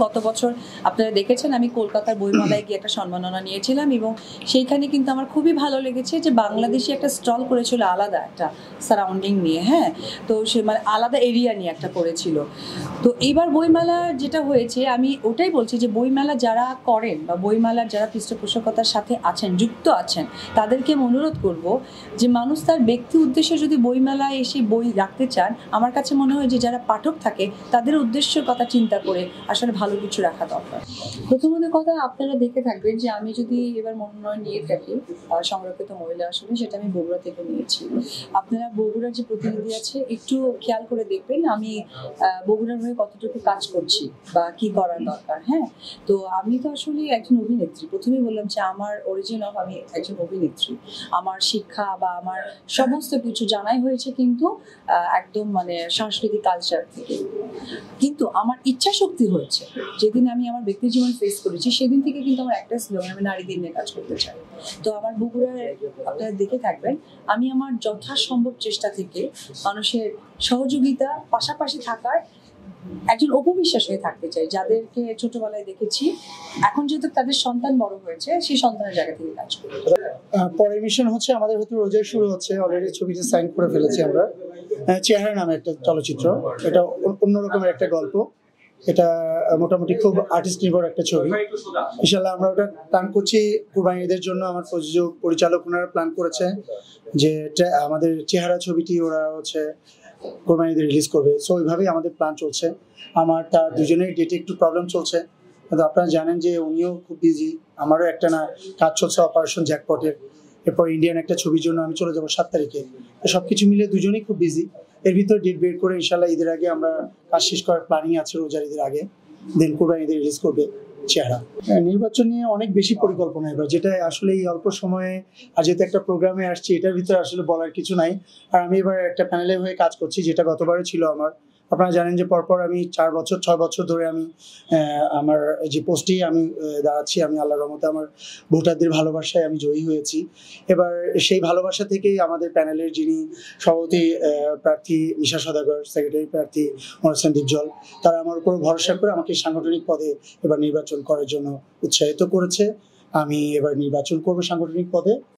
গত বছর আপনারা দেখেছেন আমি কলকাতার বইমেলায় গিয়ে একটা সম্মাননা নিয়েছিলাম এবং সেইখানে কিন্তু আমার খুবই ভালো লেগেছে যে বাংলাদেশি একটা স্টল করেছিল আলাদা একটা সারাউন্ডিং নিয়ে, হ্যাঁ, তো সে মানে আলাদা এরিয়া নিয়ে একটা করেছিল। তো এইবার বইমেলা যেটা হয়েছে আমি ওটাই বলছি যে বইমেলা যারা করেন বা বইমেলার যারা পৃষ্ঠপোষকতার সাথে আছেন, যুক্ত আছেন, তাদেরকে আমি অনুরোধ করব যে মানুষ তার ব্যক্তি উদ্দেশ্যে যদি বইমেলায় এসে বই রাখতে চান, আমার কাছে মনে হয় যে যারা পাঠক থাকে তাদের উদ্দেশ্যের কথা চিন্তা করে আসলে ভালো কিছু রাখা দরকার। প্রথমত কথা, আপনারা দেখে থাকবেন যে আমি যদি এবার মনোনয়ন নিয়ে থাকি সংরক্ষিত মহিলা আসনে, সেটা আমি বগুড়া থেকে নিয়েছি। আপনারা বগুড়ার যে প্রতিনিধি আছে একটু খেয়াল করে দেখবেন আমি বগুড়ার হয়ে কতটুকু কাজ করছি বা কি করার দরকার। হ্যাঁ, তো আমি তো আসলে একজন অভিনেত্রী, প্রথমেই বললাম যে আমার অরিজিন অফ আমি একজন অভিনেত্রী। আমার শিক্ষা বা আমার সমস্ত কিছু জানাই হয়েছে কিন্তু একদম মানে সাংস্কৃতিক কালচার থেকে। কিন্তু আমার ইচ্ছা শক্তি হয়েছে যেদিন আমি আমার ব্যক্তি জীবন ফেস করেছি, সেদিন থেকে কিন্তু আমার একটা স্লোগান, আমি নারীদের নিয়ে কাজ করতে চাই। তো আমার বগুড়ায় আপনারা দেখে থাকবেন আমি আমার যথাসম্ভব চেষ্টা থেকে মানুষের সহযোগিতা পাশাপাশি থাকার একজন অপবিশ্বাস হয়ে থাকতে চাই, যাদেরকে ছোটবেলায় দেখেছি, এখন যেহেতু তাদের সন্তান বড় হয়েছে সেই সন্তানের জায়গা থেকে কাজ করি। পরের মিশন হচ্ছে আমাদের হয়তো রোজাই শুরু হচ্ছে, অলরেডি ছবিটা সাইন করে ফেলেছি আমরা। চেহারা নামে একটা চলচ্চিত্র, এটা অন্যরকমের একটা গল্প, এটা মোটামুটি খুব আর্টিস্ট নির্ভর একটা ছবি। ইনশাল্লাহ আমরা ওটা প্ল্যান করছি কুরবানিদের জন্য। আমার প্রযোজক পরিচালক ওনারা প্ল্যান করেছে যে আমাদের চেহারা ছবিটি ওরা হচ্ছে কোরবানিতে রিলিজ করবে। সো ওইভাবেই আমাদের প্ল্যান চলছে। আমার তার দুজনের ডেটে একটু প্রবলেম চলছে, কিন্তু আপনারা জানেন যে উনিও খুব বিজি, আমারও একটা না কাজ চলছে অপারেশন জ্যাকপটের। এরপর ইন্ডিয়ান একটা ছবির জন্য আমি চলে যাবো 7 তারিখে। তো সবকিছু মিলে দুজনেই খুব বিজি। এর ভিতরে ডেট বের করে ইনশাল্লাহ ঈদের আগে আমরা কাজ শেষ করার প্ল্যানিং আছে, রোজার ঈদের আগে, দেন কোরবানিতে রিলিজ করবে চেহারা। নির্বাচন নিয়ে অনেক বেশি পরিকল্পনা এবার, যেটা আসলে এই অল্প সময়ে আর যেহেতু একটা প্রোগ্রামে আসছি এটার ভিতরে আসলে বলার কিছু নাই। আর আমি এবার একটা প্যানেলের হয়ে কাজ করছি, যেটা গতবারে ছিল আমার। আপনারা জানেন যে পরপর আমি 6 বছর ধরে আমি আমার যে পোস্টেই আমি দাঁড়াচ্ছি। আমি আল্লাহর রহমতে আমার ভোটারদের ভালোবাসায় আমি জয়ী হয়েছি। এবার সেই ভালোবাসা থেকেই আমাদের প্যানেলের যিনি সভাপতি প্রার্থী মিশা সওদাগর, সেক্রেটারি প্রার্থী মহসেন ডিপজল, তারা আমার উপর ভরসা করে আমাকে সাংগঠনিক পদে এবার নির্বাচন করার জন্য উৎসাহিত করেছে। আমি এবার নির্বাচন করবো সাংগঠনিক পদে।